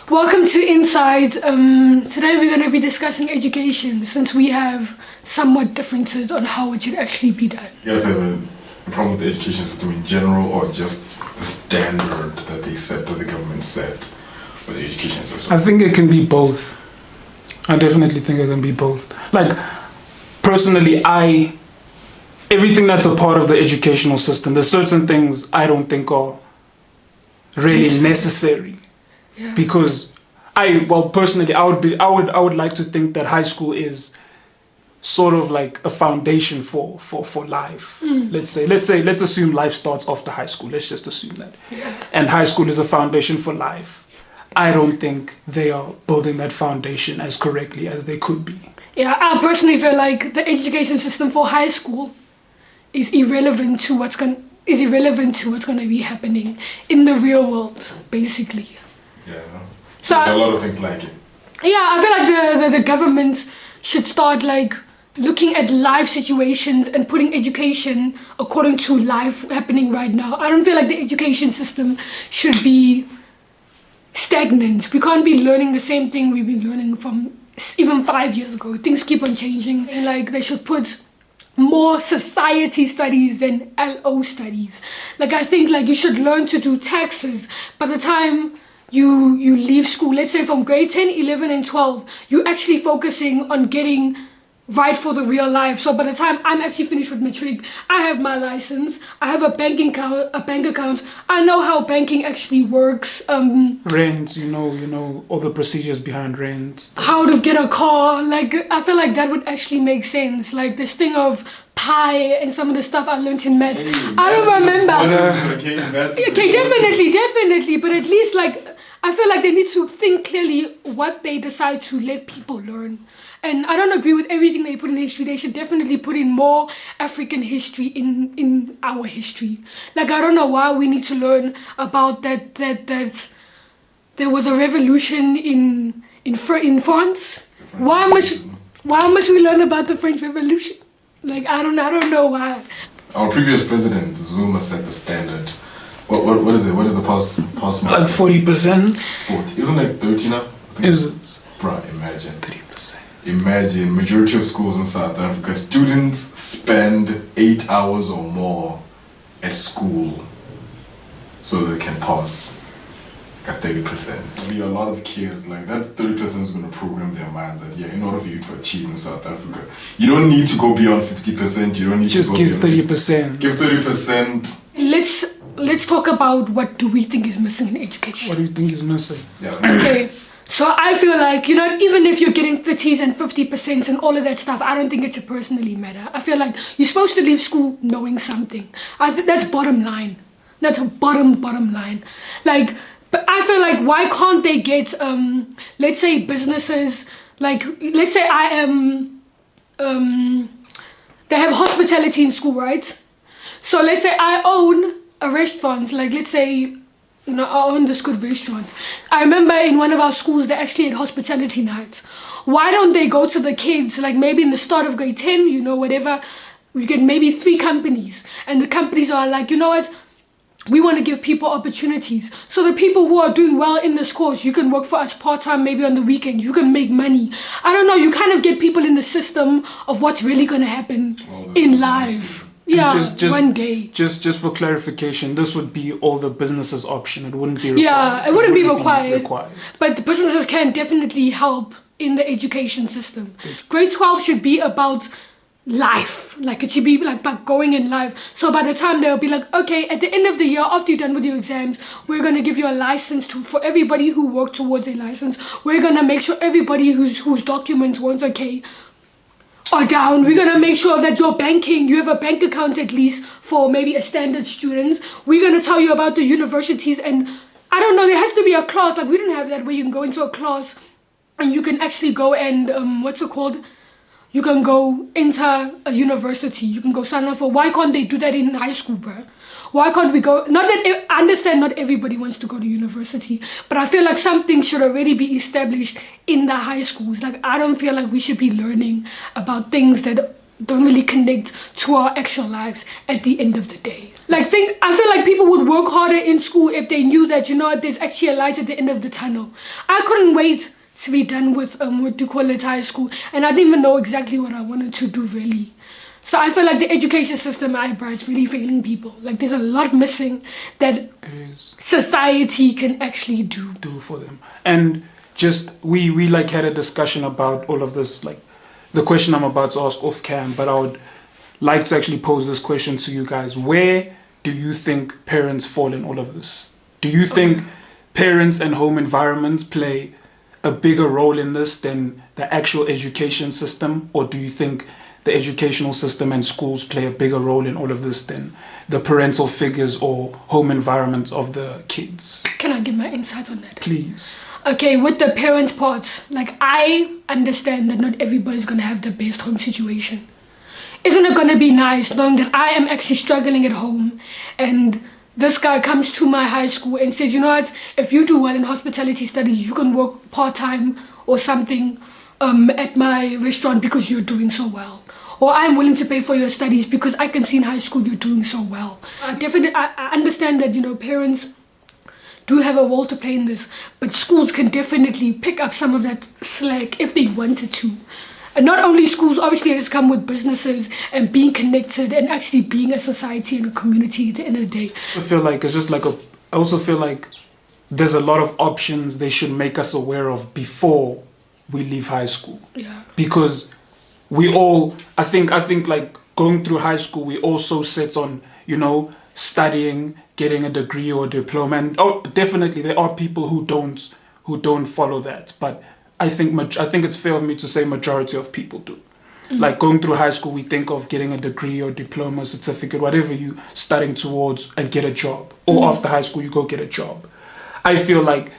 Welcome to Inside. Today we're going to be discussing education since we have somewhat differences on how it should actually be done. Yes, I have a problem with the education system in general, or just the standard that they set, or the government set for the education system? I think it can be both. I definitely think it can be both. Like, personally, everything that's a part of the educational system, there's certain things I don't think are really necessary. Yeah. Because personally, I would like to think that high school is sort of like a foundation for life. Let's assume life starts after high school. Let's just assume that. Yeah. And high school is a foundation for life. I don't think they are building that foundation as correctly as they could be. Yeah, I personally feel like the education system for high school is irrelevant to what's going to be happening in the real world, basically. Yeah. So there are a lot of things like it. Yeah, I feel like the government should start like looking at life situations and putting education according to life happening right now. I don't feel like the education system should be stagnant. We can't be learning the same thing we've been learning from even 5 years ago. Things keep on changing, and like they should put more society studies than LO studies. Like I think like you should learn to do taxes by the time you leave school. Let's say from grade 10, 11 and 12, you're actually focusing on getting right for the real life. So by the time I'm actually finished with matric, I have my license, I have a bank account, I know how banking actually works. Rent, you know all the procedures behind rent. How to get a car. Like I feel like that would actually make sense. Like this thing of pi and some of the stuff I learned in maths. I don't remember. Okay, definitely. But at least like I feel like they need to think clearly what they decide to let people learn. And I don't agree with everything they put in history. They should definitely put in more African history in our history. Like I don't know why we need to learn about that there was a revolution in France. Why must we learn about the French Revolution? Like I don't know why. Our previous president Zuma set the standard. What is it? What is the pass mark? Like 40%. 40. Isn't it 30 now? Is it? Bro, imagine. 30%. Imagine majority of schools in South Africa, students spend 8 hours or more at school so they can pass at 30%. Be a lot of kids, like that 30% is going to program their mind that in order for you to achieve in South Africa, you don't need to go beyond 50%, you don't need just to go give 30%. Give 30%. Let's talk about what do we think is missing in education. What do you think is missing? Yeah. Okay. So I feel like, even if you're getting 30s and 50% and all of that stuff, I don't think it should personally matter. I feel like you're supposed to leave school knowing something. I think that's bottom line. That's a bottom line. Like, but I feel like why can't they get, let's say businesses, like, let's say they have hospitality in school, right? So let's say I own a restaurant, like let's say, I own this good restaurant. I remember in one of our schools, they actually had hospitality nights. Why don't they go to the kids, like maybe in the start of grade 10, whatever, we get maybe 3 companies. And the companies are like, you know what, we want to give people opportunities. So the people who are doing well in this course, you can work for us part-time, maybe on the weekend, you can make money. I don't know, you kind of get people in the system of what's really going to happen in life. Yeah, one day. Just for clarification, this would be all the businesses' option. It wouldn't be required. Yeah, it wouldn't be required. But the businesses can definitely help in the education system. Grade 12 should be about life. Like it should be like about going in life. So by the time they'll be like, okay, at the end of the year, after you're done with your exams, we're going to give you a license for everybody who worked towards a license. We're going to make sure everybody whose documents weren't okay are down. We're gonna make sure that your banking, you have a bank account at least for maybe a standard students. We're gonna tell you about the universities, and I don't know, there has to be a class, like we don't have that where you can go into a class and you can actually go and what's it called? You can go enter a university. You can go sign up for. Why can't they do that in high school, bro? Why can't we go? Not that I understand not everybody wants to go to university, but I feel like something should already be established in the high schools. Like I don't feel like we should be learning about things that don't really connect to our actual lives at the end of the day. I feel like people would work harder in school if they knew that, there's actually a light at the end of the tunnel. I couldn't wait to be done with high school, and I didn't even know exactly what I wanted to do really. So I feel like the education system is really failing people. There's a lot missing that society can actually do for them. And just we had a discussion about all of this, the question I'm about to ask off cam, but I would like to actually pose this question to you guys. Where do you think parents fall in all of this? Do you think parents and home environments play a bigger role in this than the actual education system? Or do you think the educational system and schools play a bigger role in all of this than the parental figures or home environment of the kids? Can I give my insights on that? Please. Okay, with the parents part, I understand that not everybody's going to have the best home situation. Isn't it going to be nice knowing that I am actually struggling at home and this guy comes to my high school and says, you know what, if you do well in hospitality studies, you can work part-time or something at my restaurant because you're doing so well. Or I'm willing to pay for your studies because I can see in high school you're doing so well. I understand that, parents do have a role to play in this, but schools can definitely pick up some of that slack if they wanted to. And not only schools, obviously it has come with businesses and being connected and actually being a society and a community at the end of the day. I feel like it's just I also feel like there's a lot of options they should make us aware of before we leave high school. Yeah. Because we all, I think going through high school, we also set on, studying, getting a degree or a diploma. And definitely there are people who don't follow that. But I think it's fair of me to say majority of people do. Mm-hmm. Going through high school, we think of getting a degree or diploma, certificate, whatever you studying towards, and get a job. Or after high school, you go get a job. I feel like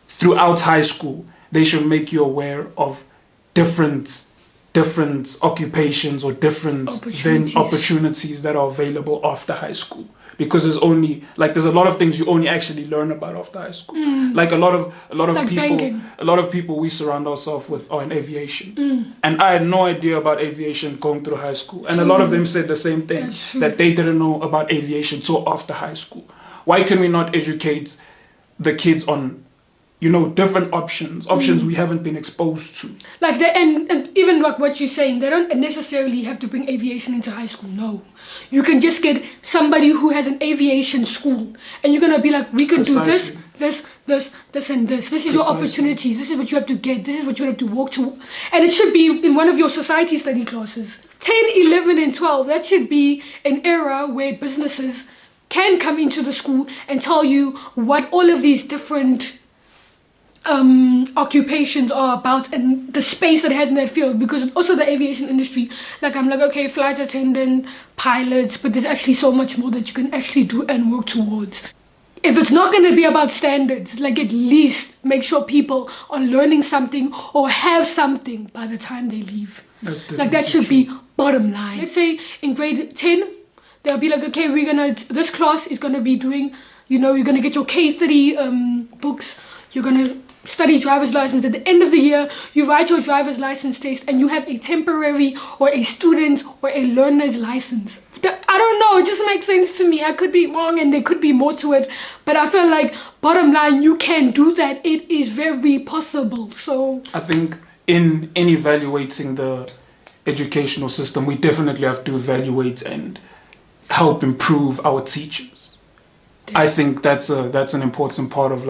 throughout high school, they should make you aware of different occupations or different opportunities that are available after high school. Because there's a lot of things you only actually learn about after high school. A lot of people we surround ourselves with are in aviation. And I had no idea about aviation going through high school. And a lot of them said the same thing, that they didn't know about aviation till after high school. Why can we not educate the kids on different options we haven't been exposed to? And even what you're saying, they don't necessarily have to bring aviation into high school. No, you can just get somebody who has an aviation school, and you're gonna be like, we can do this, and this. This is your opportunities. This is what you have to get. This is what you have to walk to, and it should be in one of your society study classes. 10, 11, and 12. That should be an era where businesses can come into the school and tell you what all of these different occupations are about and the space that it has in that field. Because also the aviation industry, okay, flight attendant, pilots, but there's actually so much more that you can actually do and work towards. If it's not going to be about standards, at least make sure people are learning something or have something by the time they leave. That should be bottom line. Let's say in grade 10, they'll be okay, this class is gonna be doing, you're gonna get your K3 books, you're gonna study driver's license. At the end of the year, you write your driver's license test and you have a temporary or a student or a learner's license. I don't know, it just makes sense to me. I could be wrong and there could be more to it, but I feel like bottom line, you can do that. It is very possible. So I think in evaluating the educational system, we definitely have to evaluate and help improve our teachers. I think that's an important part of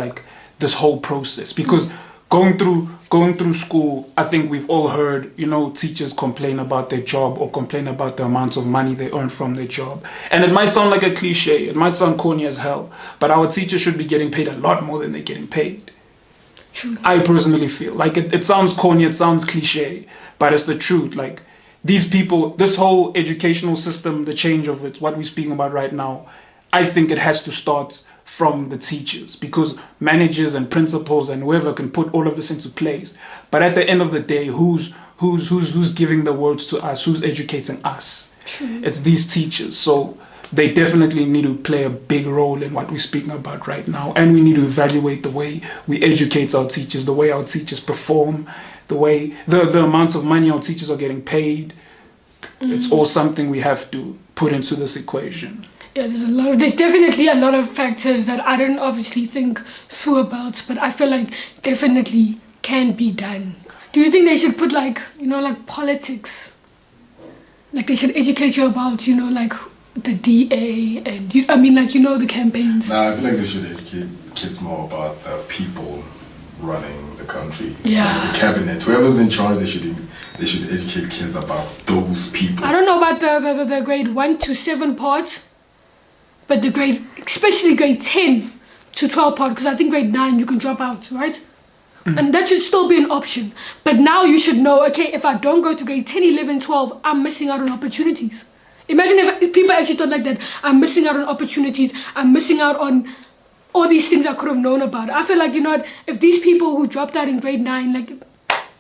this whole process, because going through school, I think we've all heard, teachers complain about their job or complain about the amount of money they earn from their job. And it might sound like a cliche, it might sound corny as hell, but our teachers should be getting paid a lot more than they're getting paid. True. I personally feel it sounds corny, it sounds cliche, but it's the truth. These people, this whole educational system, the change of it, what we're speaking about right now, I think it has to start from the teachers, because managers and principals and whoever can put all of this into place. But at the end of the day, who's giving the words to us? Who's educating us? It's these teachers. So they definitely need to play a big role in what we're speaking about right now. And we need to evaluate the way we educate our teachers, the way our teachers perform, the way the amounts of money our teachers are getting paid. It's all something we have to put into this equation. Yeah, there's definitely a lot of factors that I don't obviously think through about, but I feel like definitely can be done. Do you think they should put like politics? Like they should educate you about, like the DA and the campaigns. Nah, I feel like they should educate kids more about the people running the country. Yeah. Like the cabinet, whoever's in charge, they should educate kids about those people. I don't know about the grade 1 to 7 parts, but especially grade 10 to 12 part, because I think grade 9 you can drop out, right? And that should still be an option. But now you should know, okay, if I don't go to grade 10, 11, 12, I'm missing out on opportunities. Imagine if people actually thought like that. I'm missing out on opportunities. I'm missing out on all these things I could have known about. I feel like, if these people who dropped out in grade 9, like,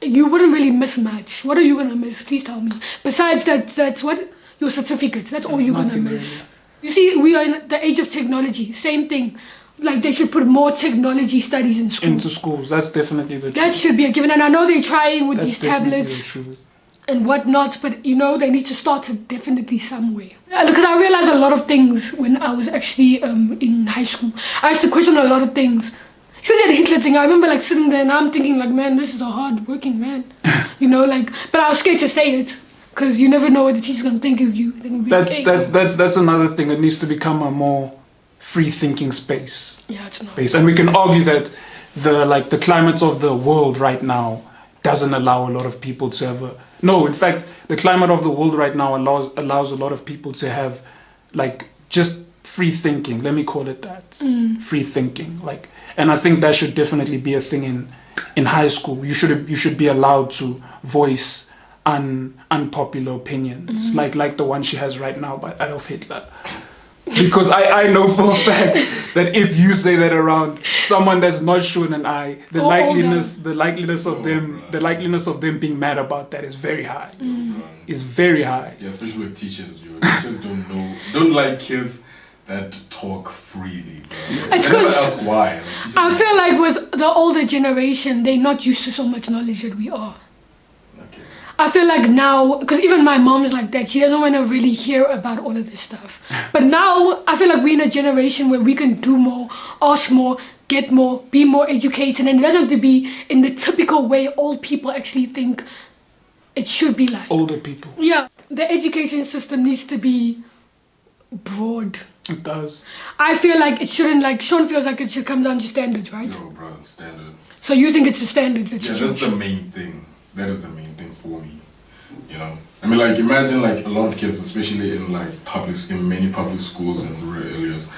you wouldn't really miss much. What are you going to miss? Please tell me. Besides that's what? Your certificates. That's all you're going to miss. Really. You see, we are in the age of technology. Same thing. Like, they should put more technology studies in schools. Into schools. That's definitely the truth. That should be a given. And I know they're trying with these tablets and whatnot, but, they need to start it definitely somewhere. Because I realized a lot of things when I was actually in high school. I used to question a lot of things. Especially the Hitler thing. I remember, like, sitting there and I'm thinking, like, man, this is a hard-working man. But I was scared to say it. Because you never know what the teacher's going to think of you. That's another thing. It needs to become a more free-thinking space. Yeah, it's not. And we can argue that the climate of the world right now doesn't allow a lot of people to have in fact, the climate of the world right now allows a lot of people to have, like, just free thinking. Let me call it that. Free thinking. And I think that should definitely be a thing in high school. You should be allowed to voice unpopular opinions, like the one she has right now by Adolf Hitler. Because I know for a fact that if you say that around someone that's not shown an eye, the likeliness of them being mad about that is very high. It's very high. Yeah, especially with teachers. Teachers don't like kids that talk freely. It's I never ask why. I feel like with the older generation, they're not used to so much knowledge that we are. I feel like now, because even my mom's like that, she doesn't want to really hear about all of this stuff. But now, I feel like we're in a generation where we can do more, ask more, get more, be more educated, and it doesn't have to be in the typical way old people actually think it should be like. Older people. Yeah. The education system needs to be broad. It does. I feel like it shouldn't, like, Sean feels like it should come down to standards, right? Yo, bro, standard. So you think it's the standards that should change? Yeah, that's the main thing. That is the main thing for me, I mean, like, imagine, like, a lot of kids, especially in, like, in many public schools in rural areas,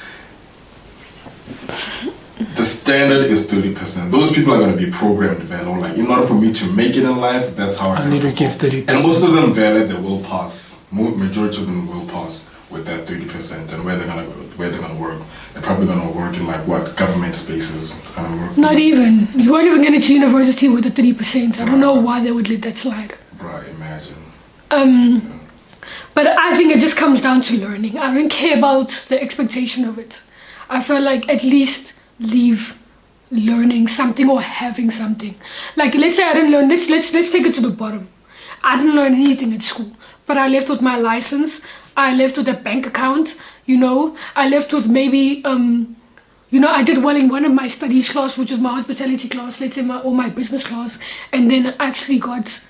the standard is 30%. Those people are going to be programmed well. Like, in order for me to make it in life, that's how I need to give 30%. And most of them valid, they will pass. Majority of them will pass with that 30%. And where they're gonna work, they're probably gonna work in, like, what, government spaces. Not even. You won't even get into university with the 30%. I don't know why they would let that slide. Right, imagine. But I think it just comes down to learning. I don't care about the expectation of it. I feel like at least leave learning something or having something. Like, let's say I didn't learn. Let's take it to the bottom. I didn't learn anything at school, but I left with my license. I left with a bank account. I left with maybe I did well in one of my studies class, which was my hospitality class. Let's say my business class, and then I actually got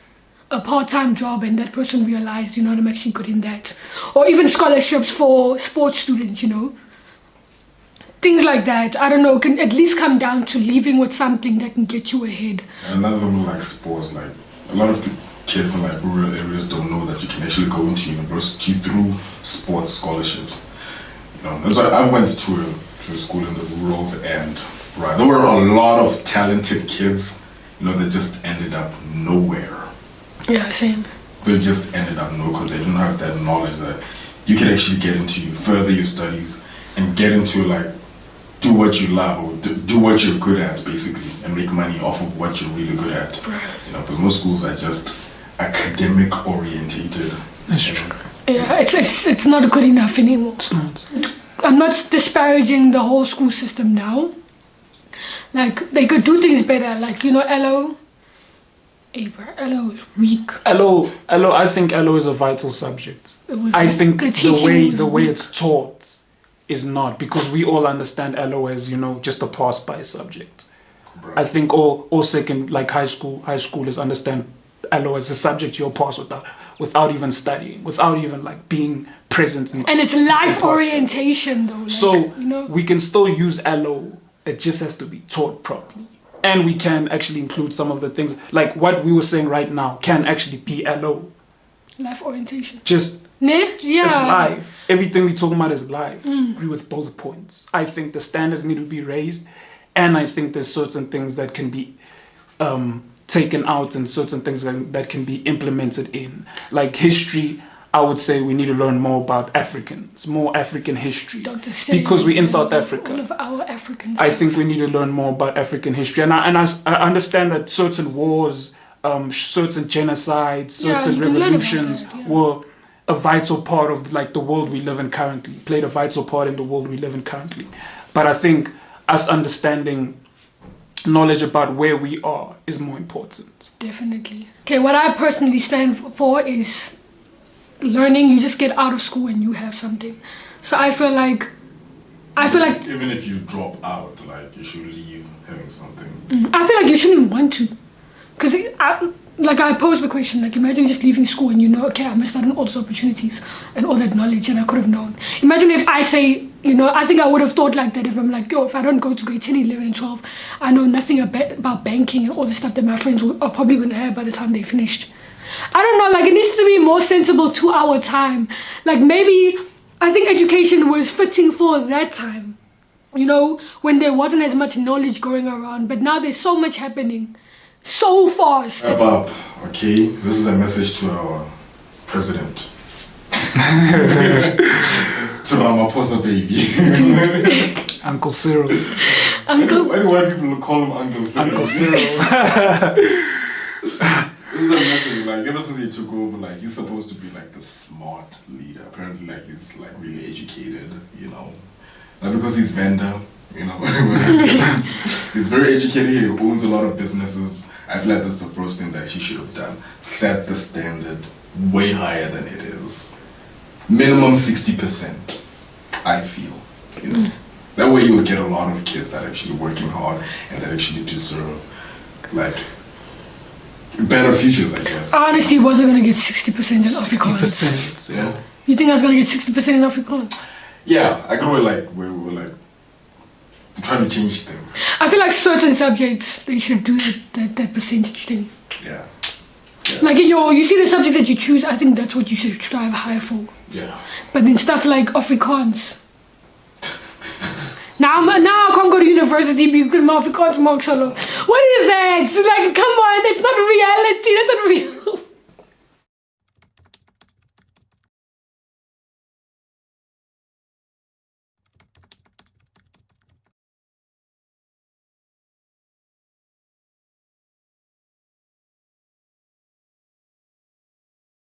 a part-time job, and that person realized, I'm actually good in that. Or even scholarships for sports students, Things like that, I don't know, can at least come down to leaving with something that can get you ahead. Another thing, like sports, like a lot of kids in, like, rural areas don't know that you can actually go into university through sports scholarships. That's why I went to a school in the rurals, and there were a lot of talented kids, that just ended up nowhere. Yeah, same. They just ended up nowhere because they didn't have that knowledge that you can actually get into, further your studies, and get into, like, do what you love, or do what you're good at, basically, and make money off of what you're really good at. Right. But most schools are just academic orientated. That's true. Yeah, it's not good enough anymore. It's not. I'm not disparaging the whole school system now. Like, they could do things better. Like, Elo, LO is weak. LO, I think LO is a vital subject. I think the way it's taught is not, because we all understand LO as, just a pass-by subject. Bro. I think all second, like high schoolers understand LO as a subject you'll pass without even studying, without even like being present. And it's life orientation though. So we can still use LO. It just has to be taught properly. And we can actually include some of the things, like what we were saying right now, can actually be LO. Life orientation. Just, yeah. It's life. Everything we're talking about is life. Agree with both points. I think the standards need to be raised, and I think there's certain things that can be taken out and certain things that can be implemented in. Like history, I would say we need to learn more about Africans, more African history. Because we're in South Africa. All of our Africans. I think we need to learn more about African history. And I understand that certain wars, certain genocides, certain revolutions were a vital part of like the world we live in currently, played a vital part in the world we live in currently. But I think us understanding knowledge about where we are is more important. Definitely. Okay, what I personally stand for is learning. You just get out of school and you have something. So I feel like even if you drop out, like you should leave having something. I feel like you shouldn't want to, because I posed the question, like imagine just leaving school and okay, I missed out on all those opportunities and all that knowledge and I could have known. Imagine if I say, I think I would have thought like that if I'm like, if I don't go to grade 10, 11 and 12, I know nothing about banking and all the stuff that my friends are probably going to have by the time they finished. I don't know, like it needs to be more sensible to our time. Like maybe, I think education was fitting for that time, when there wasn't as much knowledge going around, but now there's so much happening so fast. Okay, this is a message to our president. To Ramaphosa baby. Uncle Cyril. Why do white people call him Uncle Cyril? Uncle Cyril. This is a message, like ever since he took over, like he's supposed to be like the smart leader. Apparently like he's like really educated, Not because he's Venda, he's very educated, he owns a lot of businesses. I feel like that's the first thing that he should have done. Set the standard way higher than it is. Minimum 60%, I feel. That way you will get a lot of kids that are actually working hard and that actually deserve like better futures, I guess. I honestly wasn't going to get 60% in Afrikaans. 60%, yeah. You think I was going to get 60% in Afrikaans? Yeah, I could we were like trying to change things. I feel like certain subjects, they should do that percentage thing. Yeah. Like you see the subject that you choose, I think that's what you should strive high for. Yeah. But then stuff like Afrikaans. Now I can't go to university because my Afrikaans marks are low. What is that? Like, come on, it's not reality. That's not real.